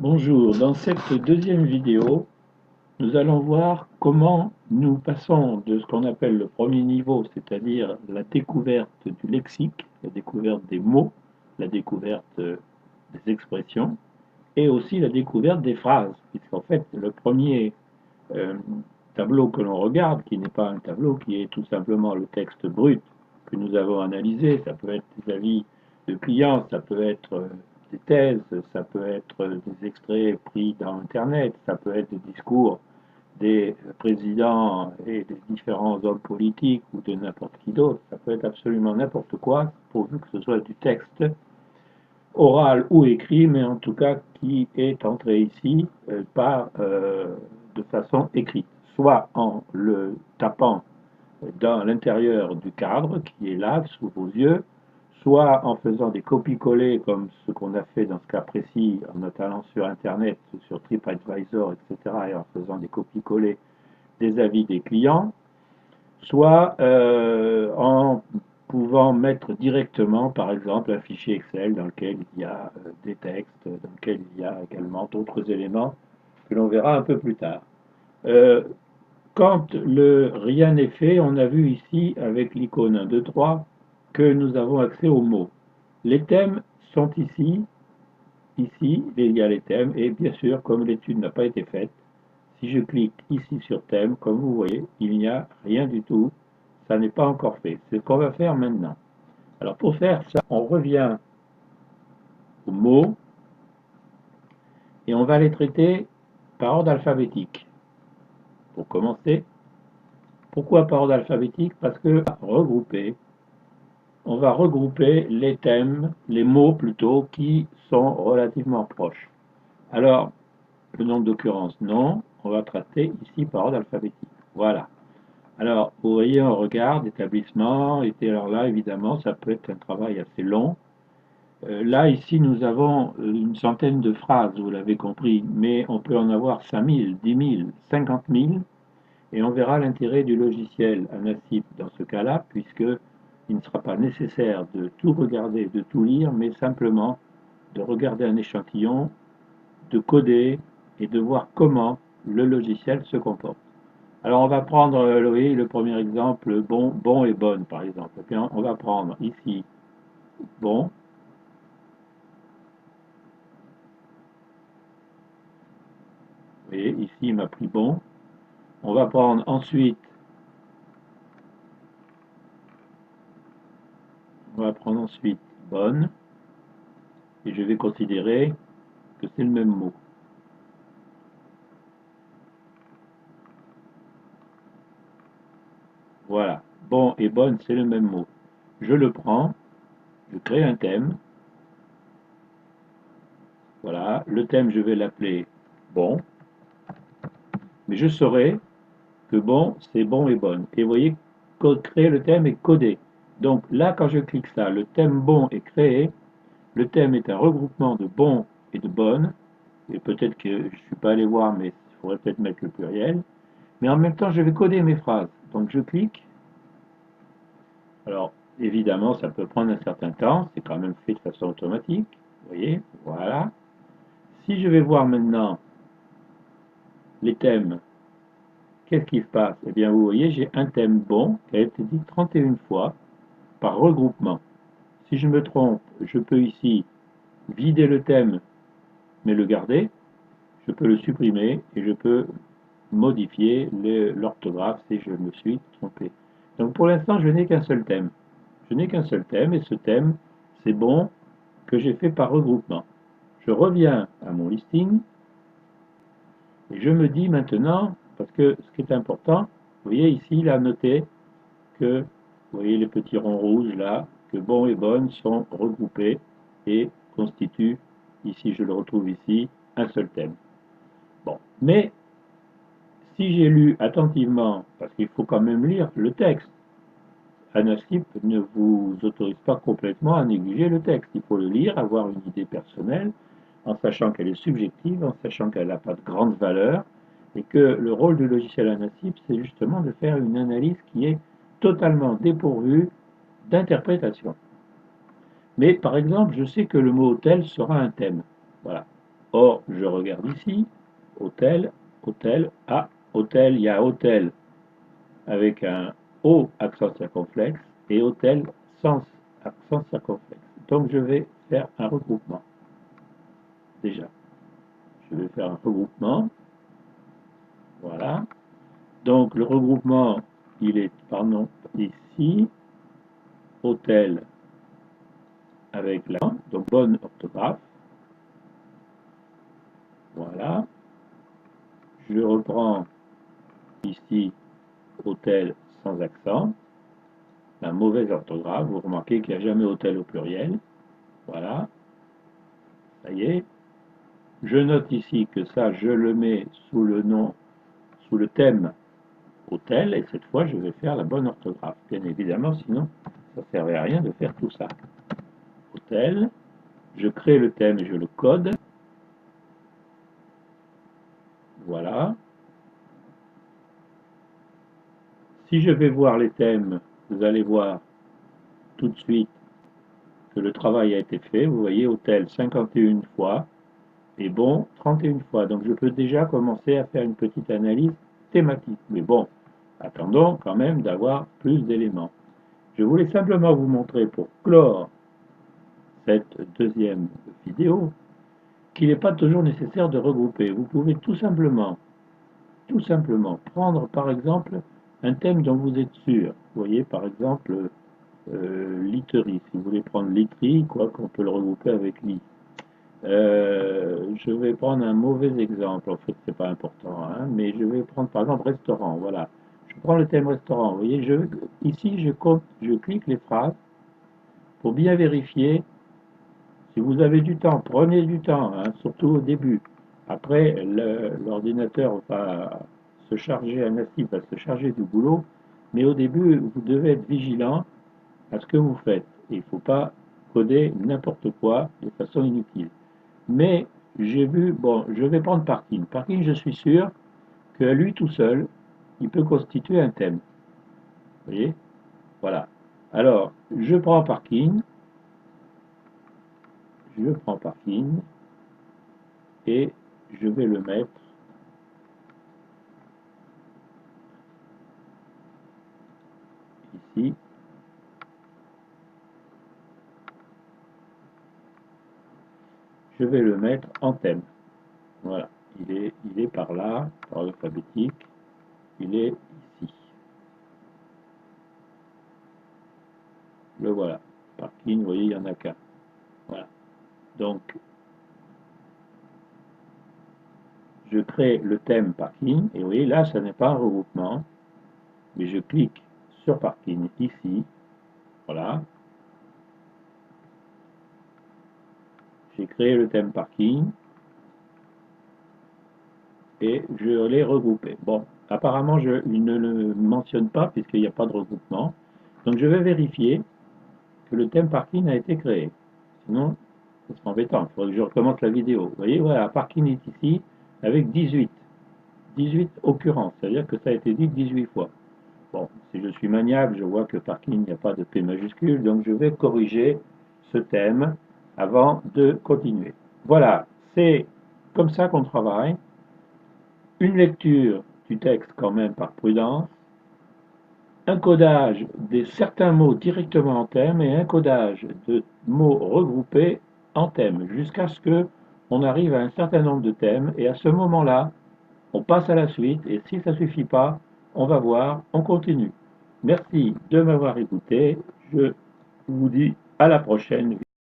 Bonjour, dans cette deuxième vidéo, nous allons voir comment nous passons de ce qu'on appelle le premier niveau, c'est-à-dire la découverte du lexique, la découverte des mots, la découverte des expressions, et aussi la découverte des phrases, puisqu'en fait le premier euh, tableau que l'on regarde, qui n'est pas un tableau, qui est tout simplement le texte brut que nous avons analysé, ça peut être des avis de clients, ça peut être des thèses, ça peut être des extraits pris dans Internet, ça peut être des discours des présidents et des différents hommes politiques ou de n'importe qui d'autre, ça peut être absolument n'importe quoi, pourvu que ce soit du texte oral ou écrit, mais en tout cas qui est entré ici de façon écrite, soit en le tapant dans l'intérieur du cadre qui est là sous vos yeux, soit en faisant des copies-collées comme ce qu'on a fait dans ce cas précis en allant sur Internet, sur TripAdvisor, etc., et en faisant des copies-collées des avis des clients, soit en pouvant mettre directement, par exemple, un fichier Excel dans lequel il y a des textes, dans lequel il y a également d'autres éléments que l'on verra un peu plus tard. Euh, Quand le rien n'est fait, on a vu ici avec l'icône 1, 2, 3 que nous avons accès aux mots. Les thèmes sont ici, il y a les thèmes, et bien sûr, comme l'étude n'a pas été faite, si je clique ici sur thème, comme vous voyez, il n'y a rien du tout, ça n'est pas encore fait. C'est ce qu'on va faire maintenant. Alors pour faire ça, on revient aux mots et on va les traiter par ordre alphabétique. Pour commencer, pourquoi par ordre alphabétique? Parce que on va regrouper les thèmes, les mots plutôt, qui sont relativement proches. Alors, le nombre d'occurrences, non, on va traiter ici par ordre alphabétique. Voilà. Alors, vous voyez, on regarde établissement, et alors là, évidemment, ça peut être un travail assez long. Là, ici, nous avons une centaine de phrases, vous l'avez compris, mais on peut en avoir 5000, 10 000, 50 000, et on verra l'intérêt du logiciel Anacip dans ce cas-là, puisque il ne sera pas nécessaire de tout regarder, de tout lire, mais simplement de regarder un échantillon, de coder et de voir comment le logiciel se comporte. Alors on va prendre oui, le premier exemple, bon, bon et bonne par exemple. Et puis on va prendre ici bon, vous voyez, ici il m'a pris bon. On va prendre ensuite, on va prendre ensuite bonne, et je vais considérer que c'est le même mot. Voilà, bon et bonne, c'est le même mot. Je le prends, je crée un thème. Voilà, le thème, je vais l'appeler bon, mais je saurai que bon, c'est bon et bonne. Et vous voyez, créer le thème est codé. Donc là, quand je clique ça, le thème bon est créé. Le thème est un regroupement de bon et de bonne. Et peut-être que je ne suis pas allé voir, mais il faudrait peut-être mettre le pluriel. Mais en même temps, je vais coder mes phrases. Donc je clique. Alors, évidemment, ça peut prendre un certain temps. C'est quand même fait de façon automatique. Vous voyez, voilà. Si je vais voir maintenant les thèmes, qu'est-ce qui se passe? Eh bien, vous voyez, j'ai un thème bon qui a été dit 31 fois par regroupement. Si je me trompe, je peux ici vider le thème mais le garder. Je peux le supprimer et je peux modifier l'orthographe si je me suis trompé. Donc pour l'instant, je n'ai qu'un seul thème. Je n'ai qu'un seul thème et ce thème, c'est bon que j'ai fait par regroupement. Je reviens à mon listing et je me dis maintenant, parce que ce qui est important, vous voyez ici, il a noté que, vous voyez les petits ronds rouges là, que bon et bonne sont regroupés et constituent, ici je le retrouve ici, un seul thème. Bon, mais si j'ai lu attentivement, parce qu'il faut quand même lire le texte, Anasip ne vous autorise pas complètement à négliger le texte. Il faut le lire, avoir une idée personnelle, en sachant qu'elle est subjective, en sachant qu'elle n'a pas de grande valeur, et que le rôle du logiciel Anasip, c'est justement de faire une analyse qui est totalement dépourvue d'interprétation. Mais par exemple, je sais que le mot hôtel sera un thème. Voilà. Or, je regarde ici, hôtel, hôtel, hôtel, il y a hôtel avec un O accent circonflexe et hôtel sans accent circonflexe. Donc, je vais faire un regroupement. Déjà, je vais faire un regroupement. Voilà. Donc, le regroupement, il est, pardon, ici, hôtel avec la donc bonne orthographe. Voilà. Je reprends ici hôtel sans accent. La mauvaise orthographe, vous remarquez qu'il n'y a jamais hôtel au pluriel. Voilà. Ça y est. Je note ici que ça, je le mets sous le nom, sous le thème hôtel, et cette fois, je vais faire la bonne orthographe. Bien évidemment, sinon, ça ne servait à rien de faire tout ça. Hôtel. Je crée le thème et je le code. Voilà. Si je vais voir les thèmes, vous allez voir tout de suite que le travail a été fait. Vous voyez, hôtel 51 fois et bon 31 fois. Donc je peux déjà commencer à faire une petite analyse thématique. Mais bon, attendons quand même d'avoir plus d'éléments. Je voulais simplement vous montrer pour clore cette deuxième vidéo qu'il n'est pas toujours nécessaire de regrouper. Vous pouvez tout simplement prendre par exemple un thème dont vous êtes sûr. Vous voyez par exemple literie. Si vous voulez prendre literie, quoi qu'on peut le regrouper avec lit. Je vais prendre un mauvais exemple, en fait c'est pas important, hein, mais je vais prendre par exemple restaurant, voilà. Je prends le thème restaurant, vous voyez, ici je clique les phrases pour bien vérifier. Si vous avez du temps, prenez du temps, hein, surtout au début. Après, l'ordinateur va se charger, un natif va se charger du boulot, mais au début, vous devez être vigilant à ce que vous faites. Il ne faut pas coder n'importe quoi de façon inutile. Mais j'ai vu, bon, je vais prendre parking. Parking, je suis sûr qu'à lui tout seul, il peut constituer un thème. Vous voyez? Voilà. Alors, je prends parking et je vais le mettre ici. Je vais le mettre en thème. Voilà. Il est par là, par alphabétique. Il est ici. Le voilà. Parking, vous voyez, il n'y en a qu'un. Voilà. Donc, je crée le thème parking. Et vous voyez, là, ça n'est pas un regroupement. Mais je clique sur parking ici. Voilà. J'ai créé le thème parking. Et je l'ai regroupé. Bon, apparemment, il ne le mentionne pas puisqu'il n'y a pas de regroupement. Donc, je vais vérifier que le thème parking a été créé. Sinon, ça sera embêtant. Il faudrait que je recommence la vidéo. Vous voyez, voilà, parking est ici avec 18. 18 occurrences, c'est-à-dire que ça a été dit 18 fois. Bon, si je suis maniable, je vois que parking, il n'y a pas de P majuscule, donc je vais corriger ce thème avant de continuer. Voilà, c'est comme ça qu'on travaille. Une lecture du texte quand même par prudence, un codage de certains mots directement en thème et un codage de mots regroupés en thème, jusqu'à ce que on arrive à un certain nombre de thèmes, et à ce moment-là, on passe à la suite, et si ça ne suffit pas, on va voir, on continue. Merci de m'avoir écouté, je vous dis à la prochaine.